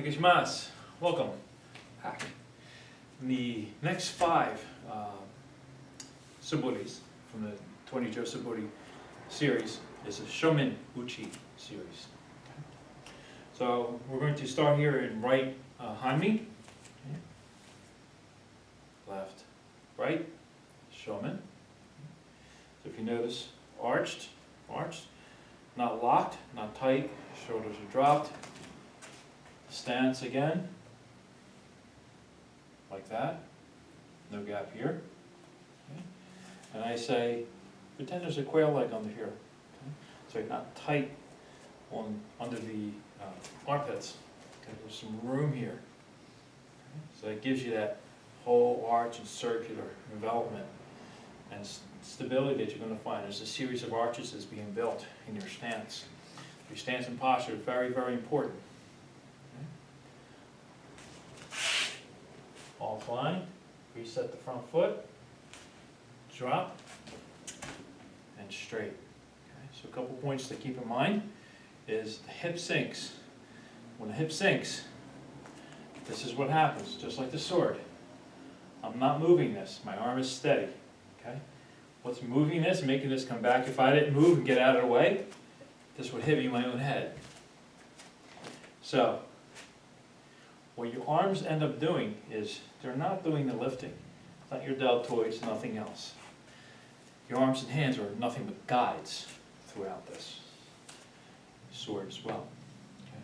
Onegaishimasu. Welcome back. The next 5 Suburis from the 20 Suburi series is a Shomen Uchi series. So we're going to start here in right Hanmi. Left, right, Shomen. So if you notice, arched, not locked, not tight, shoulders are dropped. Stance again, like that, no gap here. Okay. And I say, pretend there's a quail leg under here. Okay. So you're not tight under the armpits. Okay. There's some room here. Okay. So it gives you that whole arch and circular envelopment and stability that you're going to find. There's a series of arches that's being built in your stance. Your stance and posture is very, very important. Offline, reset the front foot, drop, and straight. Okay, so a couple points to keep in mind is the hip sinks. When the hip sinks, this is what happens, just like the sword. I'm not moving this, my arm is steady. Okay? What's moving this, making this come back? If I didn't move and get out of the way, this would hit me in my own head. So, what your arms end up doing is they're not doing the lifting. It's not your deltoids, nothing else. Your arms and hands are nothing but guides throughout this sword as well. Okay.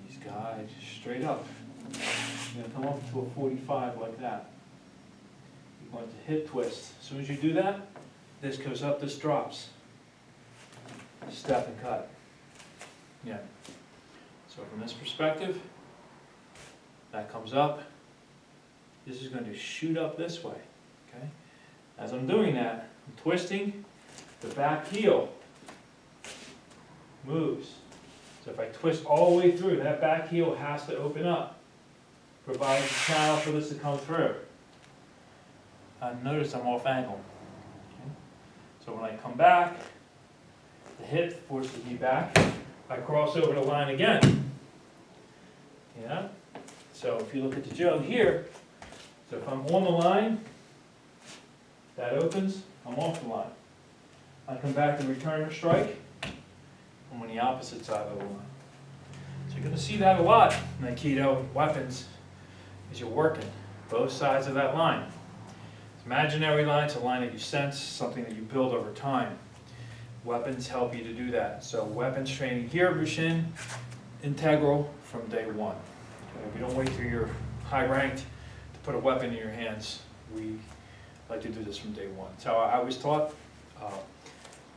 These guides straight up. You're going to come up to a 45 like that. You're going to hip twist. As soon as you do that, this goes up, this drops. Step and cut. Yeah. So from this perspective, that comes up. This is going to shoot up this way. Okay? As I'm doing that, I'm twisting. The back heel moves. So if I twist all the way through, that back heel has to open up, providing a channel for this to come through. Notice I'm off angle. Okay? So when I come back, the hip forces me back. I cross over the line again. Yeah? So if you look at the Joe here, so if I'm on the line, that opens, I'm off the line. I come back to return or strike, I'm on the opposite side of the line. So you're going to see that a lot in Aikido weapons as you're working, both sides of that line. It's imaginary line, it's a line that you sense, something that you build over time. Weapons help you to do that. So weapons training here, Bushin, integral from day one. We don't wait till you're high ranked to put a weapon in your hands. We like to do this from day one. So I was taught,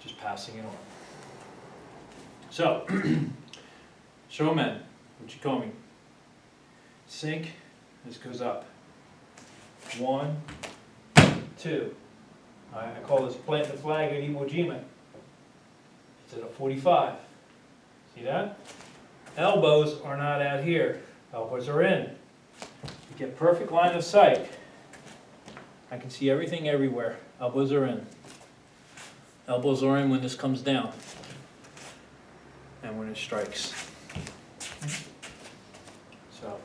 just passing it on. So, Shomen Uchikomi. Sink, this goes up. 1, 2. I call this plant the flag at Iwo Jima. It's at a 45. See that? Elbows are not out here. Elbows are in. You get perfect line of sight. I can see everything everywhere. Elbows are in. Elbows are in when this comes down and when it strikes. So,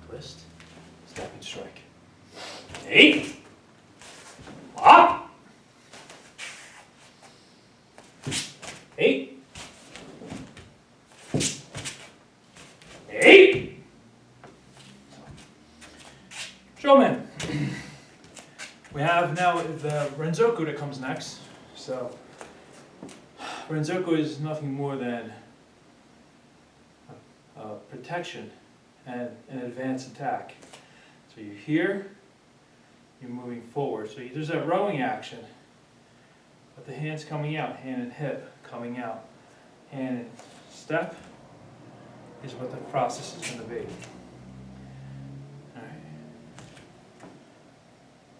twist, step and strike. 8. Up. 8. 8. Shomen. We have now the Renzoku that comes next. So, Renzoku is nothing more than protection and an advanced attack. So you're here, you're moving forward. So there's that rowing action, but the hand's coming out, hand and hip coming out. Hand and step is what the process is going to be. All right.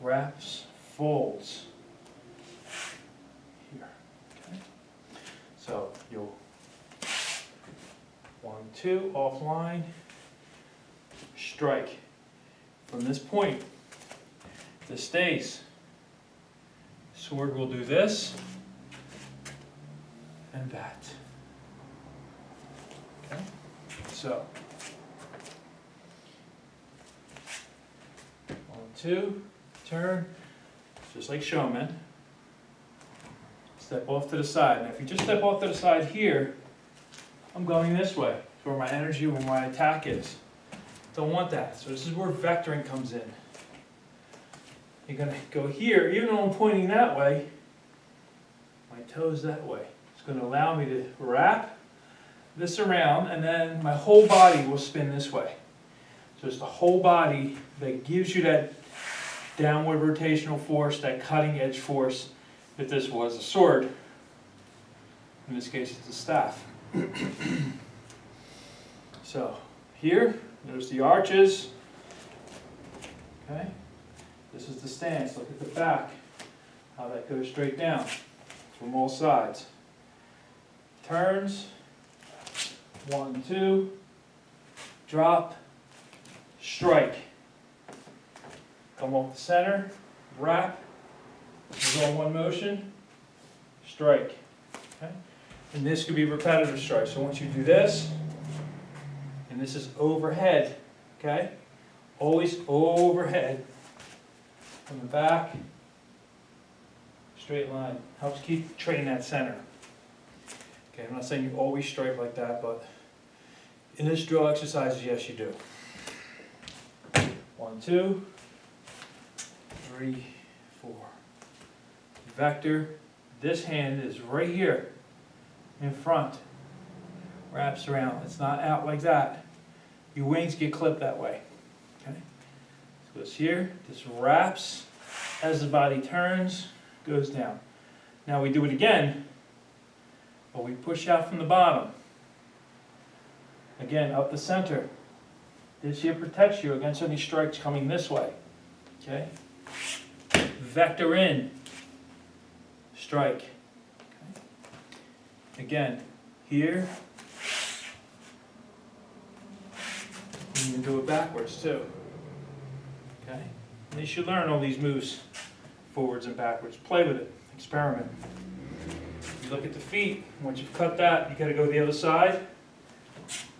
Wraps, folds. Here. Okay. So you'll 1, 2, offline, strike. From this point, this stays. Sword will do this and that. So, 1, 2, turn, just like Shomen. Step off to the side. Now if you just step off to the side here, I'm going this way. It's where my energy, where my attack is. Don't want that. So this is where vectoring comes in. You're going to go here, even though I'm pointing that way, my toes that way. It's going to allow me to wrap this around, and then my whole body will spin this way. So it's the whole body that gives you that downward rotational force, that cutting edge force. If this was a sword, in this case it's a staff. So here, there's the arches. Okay, this is the stance. Look at the back, how that goes straight down from all sides. Turns, 1, 2, drop, strike. Come off the center, wrap, go in one motion, strike. Okay? And this could be repetitive strike. So once you do this, and this is overhead, okay? Always overhead from the back, straight line. Helps keep training that center. Okay, I'm not saying you always strike like that, but in this drill exercise, yes you do. 1, 2, 3, 4. Vector, this hand is right here in front, wraps around. It's not out like that. Your wings get clipped that way. Okay? So it's here, this wraps as the body turns, goes down. Now we do it again, but we push out from the bottom. Again, up the center. This here protects you against any strikes coming this way. Okay? Vector in, strike. Okay. Again, here. You can do it backwards too. Okay? And you should learn all these moves, forwards and backwards. Play with it, experiment. You look at the feet, once you've cut that, you gotta go to the other side.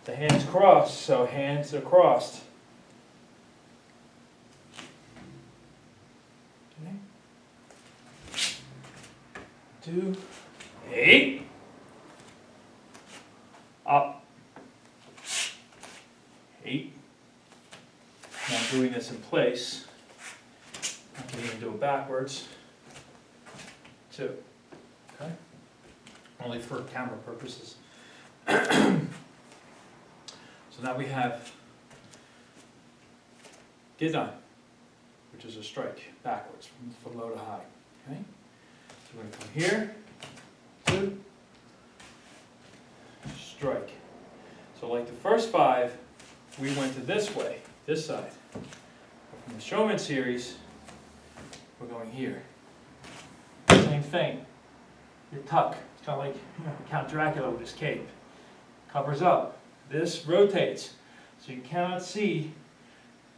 The hands crossed, so hands are crossed. Okay. 2, 8, up, 8. Now I'm doing this in place. I can even do it backwards. 2. Okay? Only for camera purposes. So now we have Gedan, which is a strike backwards from low to high. Okay? So we're going to come here, 2, strike. So like the first 5, we went to this way, this side. But from the Shomen series, we're going here. Same thing. You tuck. It's kind of like Count Dracula with his cape. Covers up. This rotates, so you cannot see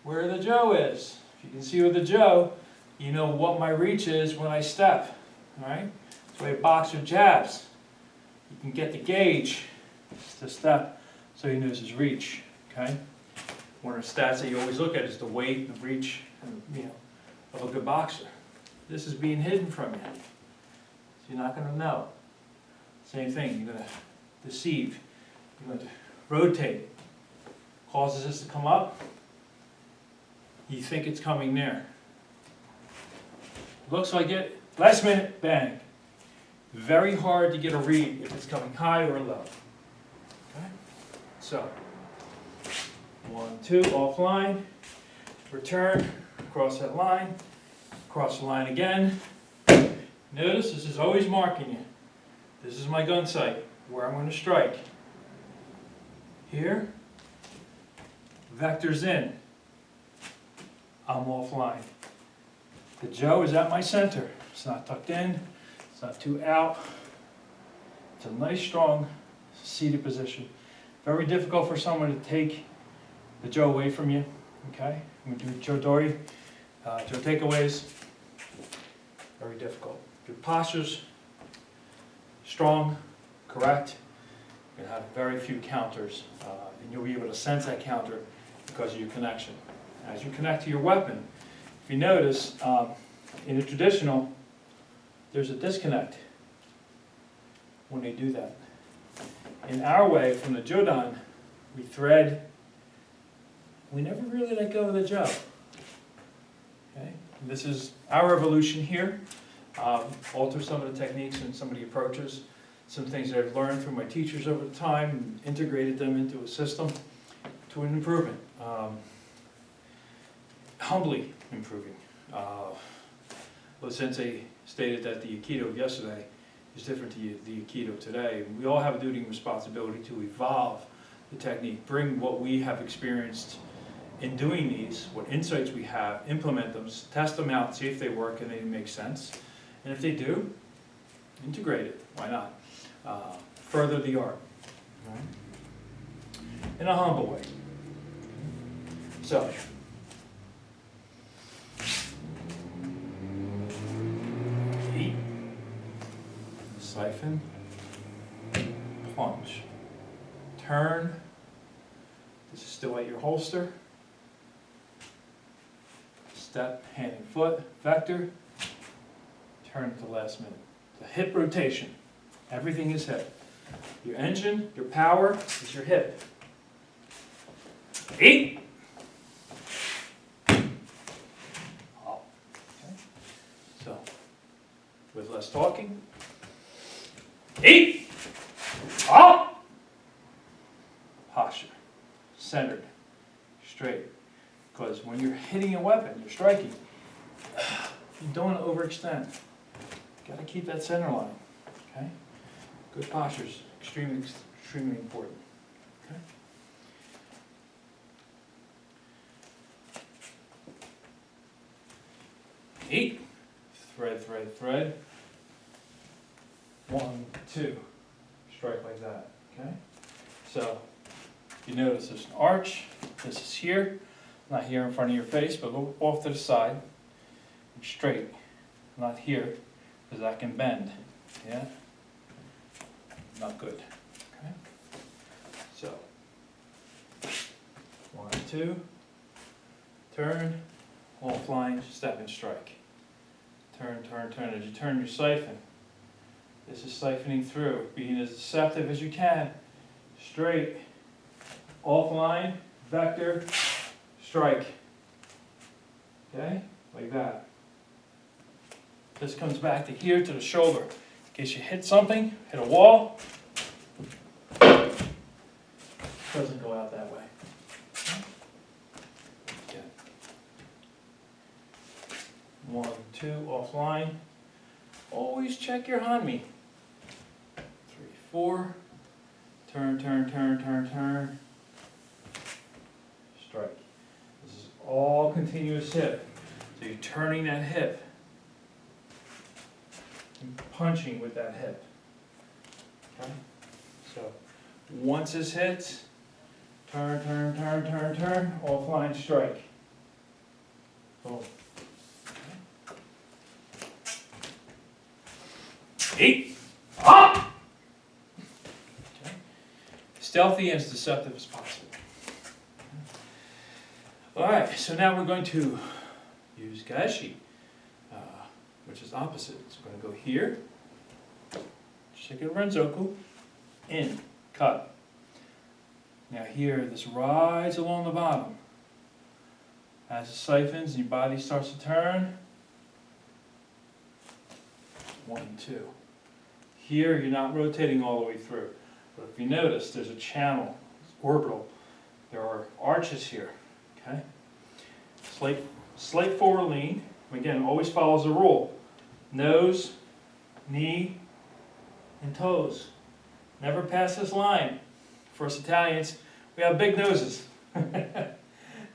where the Joe is. If you can see where the Joe, you know what my reach is when I step. All right? That's the way a boxer jabs. You can get the gauge to step, so he knows his reach. Okay? One of the stats that you always look at is the weight and reach, and, of a good boxer. This is being hidden from you, so you're not going to know. Same thing. You're going to deceive. You're going to rotate, causes this to come up, you think it's coming there. Looks like it, last minute, bang. Very hard to get a read if it's coming high or low. Okay? So, 1, 2, offline, return, cross that line, cross the line again. Notice this is always marking you. This is my gun sight, where I'm going to strike. Here, vectors in, I'm offline. The Joe is at my center. It's not tucked in, it's not too out. It's a nice, strong, seated position. Very difficult for someone to take the Joe away from you. Okay? I'm going to do Joe Dory, Joe takeaways. Very difficult. Your posture's strong, correct. You're going to have very few counters and you'll be able to sense that counter because of your connection. As you connect to your weapon, if you notice, in a traditional, there's a disconnect when they do that. In our way, from the Gedan, we thread, we never really let go of the Joe. Okay? This is our evolution here. Alter some of the techniques and some of the approaches, some things that I've learned from my teachers over the time, and integrated them into a system to an improvement. Humbly improving. The sensei stated that the Aikido of yesterday is different to the Aikido today. We all have a duty and responsibility to evolve the technique, bring what we have experienced in doing these, what insights we have, implement them, test them out, see if they work and they make sense. And if they do, integrate it. Why not? Further the art. Right? In a humble way. So, heat, siphon, plunge, turn. This is still at your holster. Step, hand and foot, vector. Turn at the last minute. The hip rotation. Everything is hip. Your engine, your power is your hip. 8. Up. Okay. So, with less talking. 8. Up. Posture. Centered. Straight. Because when you're hitting a weapon, you're striking, you don't want to overextend. Got to keep that center line. Okay? Good posture is extremely, extremely important. Okay? Eight. Thread, thread, thread. 1, 2. Strike like that. Okay? So, you notice there's an arch. This is here. Not here in front of your face, but off to the side. And straight. Not here, because that can bend. Yeah? Not good. Okay? So, 1, 2. Turn. Offline, step and strike. Turn, turn, turn. As you turn your siphon, this is siphoning through, being as deceptive as you can. Straight. Offline, vector, strike. Okay? Like that. This comes back to here, to the shoulder. In case you hit something, hit a wall, doesn't go out that way. Okay. 1, 2, offline. Always check your hanmi. 3, 4. Turn, turn, turn, turn, turn. Strike. This is all continuous hip. So you're turning that hip and punching with that hip. Okay? So once this hits, turn, turn, turn, turn, turn, offline strike. Boom. Okay. 8. Up! Okay. Stealthy and as deceptive as possible. Alright, so now we're going to use Gaeshi, which is opposite. So we're going to go here, shake it Renzoku, in, cut. Now here, this rides along the bottom. As it siphons, your body starts to turn. 1, 2. Here, you're not rotating all the way through. But if you notice, there's a channel, it's orbital. There are arches here. Okay? Slight forward lean. Again, always follows the rule. Nose, knee, and toes. Never pass this line. For us Italians, we have big noses.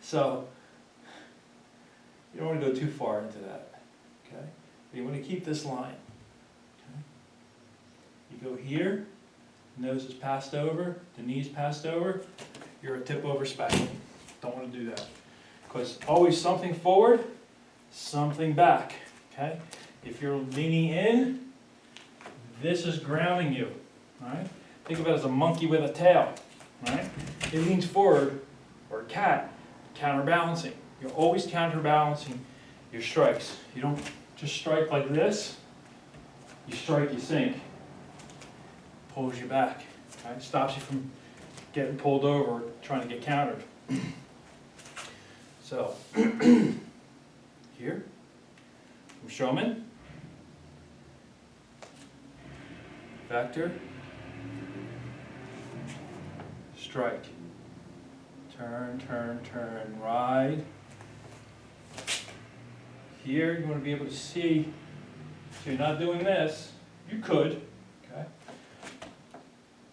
So, you don't want to go too far into that. Okay? But you want to keep this line. Okay? You go here, nose is passed over, the knee's passed over, you're a tip over special. Don't want to do that. Because always something forward, something back. Okay? If you're leaning in, this is grounding you. Alright? Think of it as a monkey with a tail. right? It leans forward, or cat, counterbalancing. You're always counterbalancing your strikes. You don't just strike like this. You strike, you sink. Pulls you back, right? Stops you from getting pulled over or trying to get countered. So, here, from Shomen, vector, strike, turn, turn, turn, ride. Here, you want to be able to see, so you're not doing this. You could, okay?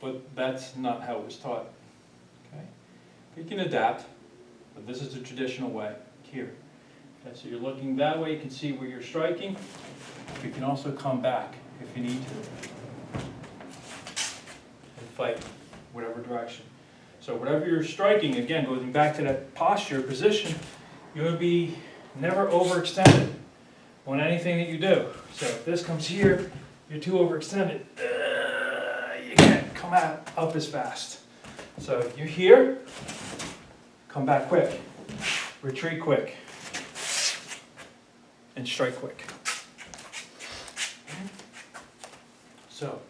But that's not how it was taught, okay? You can adapt, but this is the traditional way, here. Okay, so you're looking that way, you can see where you're striking. You can also come back if you need to. And fight, whatever direction. So whatever you're striking, again, going back to that posture, position, you want to be never overextended on anything that you do. So if this comes here, you're too overextended, you can't come out up as fast. So you're here, come back quick, retreat quick, and strike quick. So